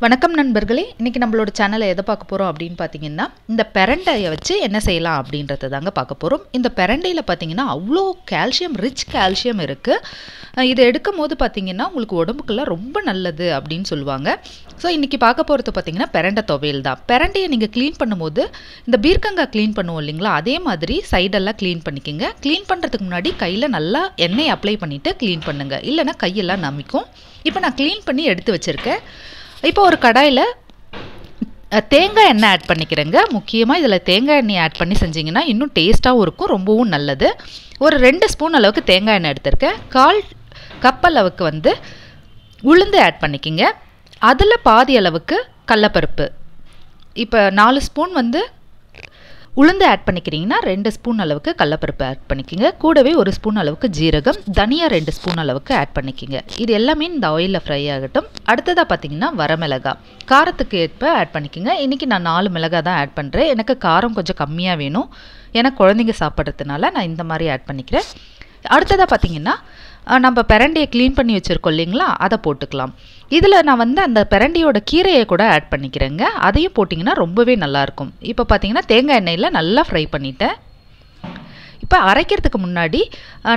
வணக்கம் நண்பர்களே, இன்னைக்கு நம்மளோட சேனலை எதை பார்க்க போகிறோம் அப்படின்னு பார்த்தீங்கன்னா, இந்த பிரண்டையை வச்சு என்ன செய்யலாம் அப்படின்றத தாங்க பார்க்க போகிறோம். இந்த பிரண்டையில் பார்த்தீங்கன்னா அவ்வளோ கால்சியம், ரிச் கால்சியம் இருக்குது. இதை எடுக்கும் போது பார்த்தீங்கன்னா உங்களுக்கு உடம்புக்கெல்லாம் ரொம்ப நல்லது அப்படின்னு சொல்லுவாங்க. ஸோ இன்றைக்கி பார்க்க போகிறது பார்த்தீங்கன்னா பிரண்டை துவையல் தான். பிரண்டையை நீங்கள் க்ளீன் பண்ணும்போது இந்த பீர்க்கங்காய் க்ளீன் பண்ணுவோம் இல்லைங்களா, அதே மாதிரி சைடெல்லாம் க்ளீன் பண்ணிக்கோங்க. க்ளீன் பண்ணுறதுக்கு முன்னாடி கையில் நல்லா எண்ணெய் அப்ளை பண்ணிவிட்டு க்ளீன் பண்ணுங்கள், இல்லைனா கையெல்லாம் நமிக்கும். இப்போ நான் க்ளீன் பண்ணி எடுத்து வச்சுருக்கேன். இப்போ ஒரு கடாயில் தேங்காய் எண்ணெய் ஆட் பண்ணிக்கிறேங்க. முக்கியமாக இதில் தேங்காய் எண்ணெய் ஆட் பண்ணி செஞ்சிங்கன்னா இன்னும் டேஸ்ட்டாகவும் இருக்கும், ரொம்பவும் நல்லது. ஒரு 2 ஸ்பூன் அளவுக்கு தேங்காய் எண்ணெய் எடுத்திருக்கேன். 1/4 கப் அளவுக்கு உளுந்து ஆட் பண்ணிக்கிங்க. அதில் பாதி அளவுக்கு கடலப்பருப்பு. இப்போ 4 ஸ்பூன் உளுந்து ஆட் பண்ணிக்கிறீங்கன்னா 2 ஸ்பூன் அளவுக்கு கடலப்பருப்பு ஆட் பண்ணிக்கிங்க. கூடவே 1 ஸ்பூன் அளவுக்கு ஜீரகம், தனியா 2 ஸ்பூன் அளவுக்கு ஆட் பண்ணிக்கிங்க. இது எல்லாமே இந்த ஆயிலில் ஃப்ரை ஆகட்டும். அடுத்ததாக பார்த்தீங்கன்னா வரமிளகாய் காரத்துக்கு ஏற்ப ஆட் பண்ணிக்கிங்க. இன்றைக்கி நான் 4 மிளகாய் தான் ஆட் பண்ணுறேன். எனக்கு காரம் கொஞ்சம் கம்மியாக வேணும், ஏன்னா குழந்தைங்க சாப்பிட்றதுனால நான் இந்த மாதிரி ஆட் பண்ணிக்கிறேன். அடுத்ததாக பார்த்தீங்கன்னா நம்ம பிரண்டையை க்ளீன் பண்ணி வச்சுருக்கோம் இல்லைங்களா, அதை போட்டுக்கலாம். இதில் நான் அந்த பிரண்டையோட கீரையை கூட ஆட் பண்ணிக்கிறேங்க. அதையும் போட்டிங்கன்னா ரொம்பவே நல்லாயிருக்கும். இப்போ பார்த்தீங்கன்னா தேங்காய் எண்ணெயில் நல்லா ஃப்ரை பண்ணிட்டேன். இப்போ அரைக்கிறதுக்கு முன்னாடி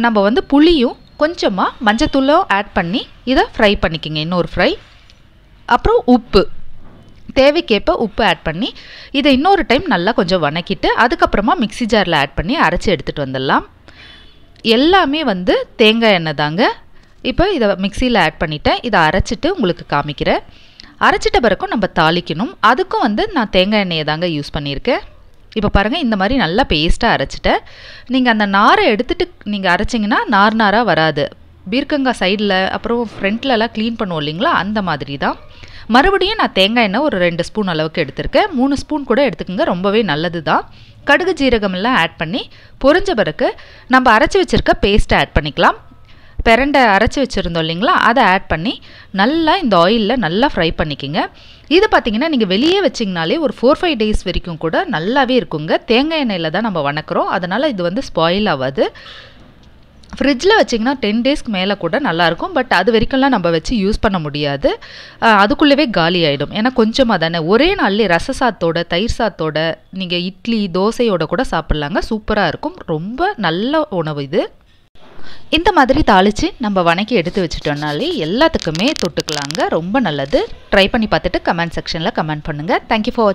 நம்ம புளியும் கொஞ்சமாக மஞ்சத்தூளும் ஆட் பண்ணி இதை ஃப்ரை பண்ணிக்கிங்க, இன்னொரு ஃப்ரை. அப்புறம் உப்பு தேவைக்கேற்ப உப்பு ஆட் பண்ணி இதை இன்னொரு டைம் நல்லா கொஞ்சம் வணக்கிட்டு அதுக்கப்புறமா மிக்ஸி ஜாரில் ஆட் பண்ணி அரைச்சி எடுத்துகிட்டு வந்துடலாம். எல்லாமே தேங்காய் எண்ணெய் தாங்க. இப்போ இதை மிக்சியில் ஆட் பண்ணிவிட்டேன். இதை அரைச்சிட்டு உங்களுக்கு காமிக்கிறேன். அரைச்சிட்ட பிறகும் நம்ம தாளிக்கணும். அதுக்கும் நான் தேங்காய் எண்ணெயை தாங்க யூஸ் பண்ணியிருக்கேன். இப்போ பாருங்கள், இந்த மாதிரி நல்லா பேஸ்ட்டாக அரைச்சிட்டேன். நீங்கள் அந்த நாரை எடுத்துகிட்டு நீங்கள் அரைச்சிங்கன்னா நாராக வராது. பீர்க்கங்காய் சைடில் அப்புறம் ஃப்ரண்ட்லலாம் க்ளீன் பண்ணுவோம் இல்லைங்களா, அந்த மாதிரி தான். மறுபடியும் நான் தேங்காய் எண்ணெய் ஒரு 2 ஸ்பூன் அளவுக்கு எடுத்திருக்கேன். 3 ஸ்பூன் கூட எடுத்துக்கோங்க, ரொம்பவே நல்லது தான். கடுகு ஜீரகம் எல்லாம் ஆட் பண்ணி பொரிஞ்ச பிறகு நம்ம அரைச்சி வச்சுருக்க பேஸ்ட்டை ஆட் பண்ணிக்கலாம். பிரண்டை அரைச்சி வச்சுருந்தோம் இல்லைங்களா, அதை ஆட் பண்ணி நல்லா இந்த ஆயிலில் நல்லா ஃப்ரை பண்ணிக்கோங்க. இது பார்த்திங்கன்னா நீங்கள் வெளியே வச்சிங்கனாலே ஒரு 4-5 டேஸ் வரைக்கும் கூட நல்லாவே இருக்குங்க. தேங்காய் எண்ணெயில் தான் நம்ம வணக்கிறோம், அதனால் இது ஸ்பாயில் ஆகாது. ஃப்ரிட்ஜில் வச்சிங்கன்னா 10 டேஸ்க்கு மேலே கூட நல்லாயிருக்கும். பட் அது வரைக்கும்லாம் நம்ம வச்சு யூஸ் பண்ண முடியாது, அதுக்குள்ளவே காலி ஆகிடும். ஏன்னா கொஞ்சமாக தானே, ஒரே நாள்லேயே ரச சாத்தோட தயிர் சாத்தோட நீங்கள் இட்லி தோசையோட கூட சாப்பிட்லாங்க. சூப்பராக இருக்கும், ரொம்ப நல்ல உணவு இது. இந்த மாதிரி தாளித்து நம்ம வணக்கி எடுத்து வச்சுட்டோம்னாலே எல்லாத்துக்குமே தொட்டுக்கலாங்க, ரொம்ப நல்லது. ட்ரை பண்ணி பார்த்துட்டு கமெண்ட் செக்ஷனில் கமெண்ட் பண்ணுங்கள். Thank you for